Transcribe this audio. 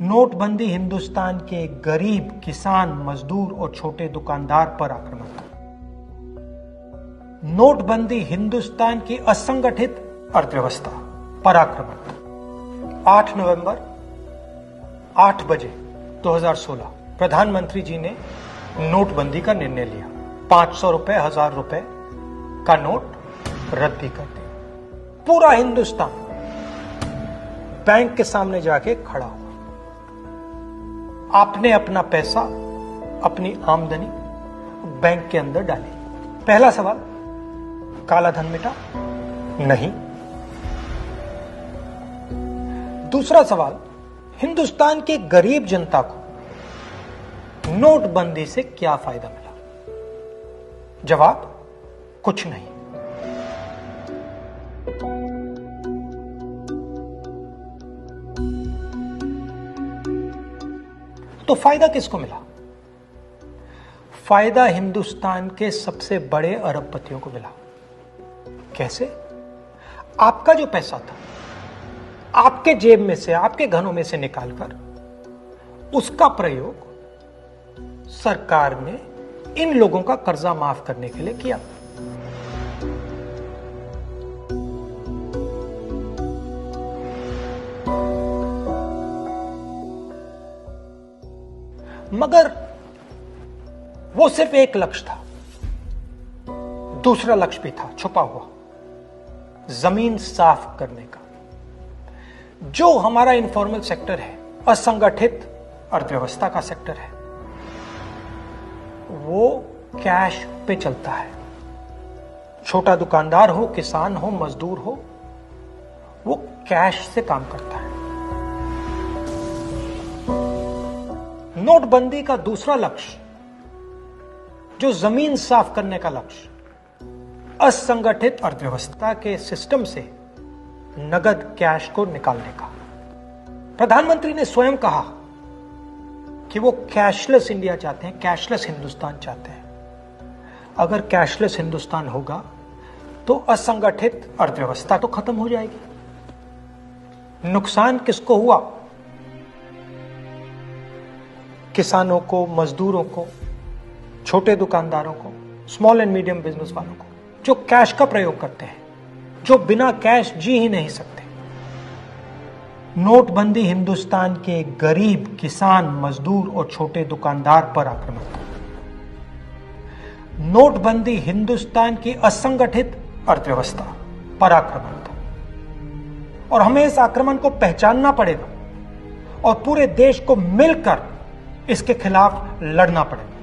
नोटबंदी हिंदुस्तान के गरीब, किसान, मजदूर और छोटे दुकानदार पर आक्रमण था। नोटबंदी हिंदुस्तान की असंगठित अर्थव्यवस्था पर आक्रमण था। 8 नवंबर 8 बजे 2016 प्रधानमंत्री जी ने नोटबंदी का निर्णय लिया। 500 रुपए, 1000 रुपए का नोट रद्द भी कर दिया। पूरा हिंदुस्तान बैंक के सामने जाके खड़ा हुआ। आपने अपना पैसा, अपनी आमदनी बैंक के अंदर डाली। पहला सवाल, काला धन मिटा? नहीं। दूसरा सवाल, हिंदुस्तान की गरीब जनता को नोटबंदी से क्या फायदा मिला? जवाब, कुछ नहीं। तो फायदा किसको मिला? फायदा हिंदुस्तान के सबसे बड़े अरबपतियों को मिला। कैसे? आपका जो पैसा था, आपके जेब में से, आपके घरों में से निकालकर उसका प्रयोग सरकार ने इन लोगों का कर्जा माफ करने के लिए किया। मगर वो सिर्फ एक लक्ष्य था। दूसरा लक्ष्य भी था छुपा हुआ, जमीन साफ करने का। जो हमारा इनफॉर्मल सेक्टर है, असंगठित अर्थव्यवस्था का सेक्टर है, वो कैश पे चलता है। छोटा दुकानदार हो, किसान हो, मजदूर हो, वो कैश से काम करता है। नोटबंदी का दूसरा लक्ष्य, जो जमीन साफ करने का लक्ष्य, असंगठित अर्थव्यवस्था के सिस्टम से नगद कैश को निकालने का। प्रधानमंत्री ने स्वयं कहा कि वो कैशलेस इंडिया चाहते हैं, कैशलेस हिंदुस्तान चाहते हैं। अगर कैशलेस हिंदुस्तान होगा तो असंगठित अर्थव्यवस्था तो खत्म हो जाएगी। नुकसान किसको हुआ? किसानों को, मजदूरों को, छोटे दुकानदारों को, स्मॉल एंड मीडियम बिजनेस वालों को, जो कैश का प्रयोग करते हैं, जो बिना कैश जी ही नहीं सकते। नोटबंदी हिंदुस्तान के गरीब, किसान, मजदूर और छोटे दुकानदार पर आक्रमण था। नोटबंदी हिंदुस्तान की असंगठित अर्थव्यवस्था पर आक्रमण था। और हमें इस आक्रमण को पहचानना पड़ेगा और पूरे देश को मिलकर इसके खिलाफ लड़ना पड़ेगा।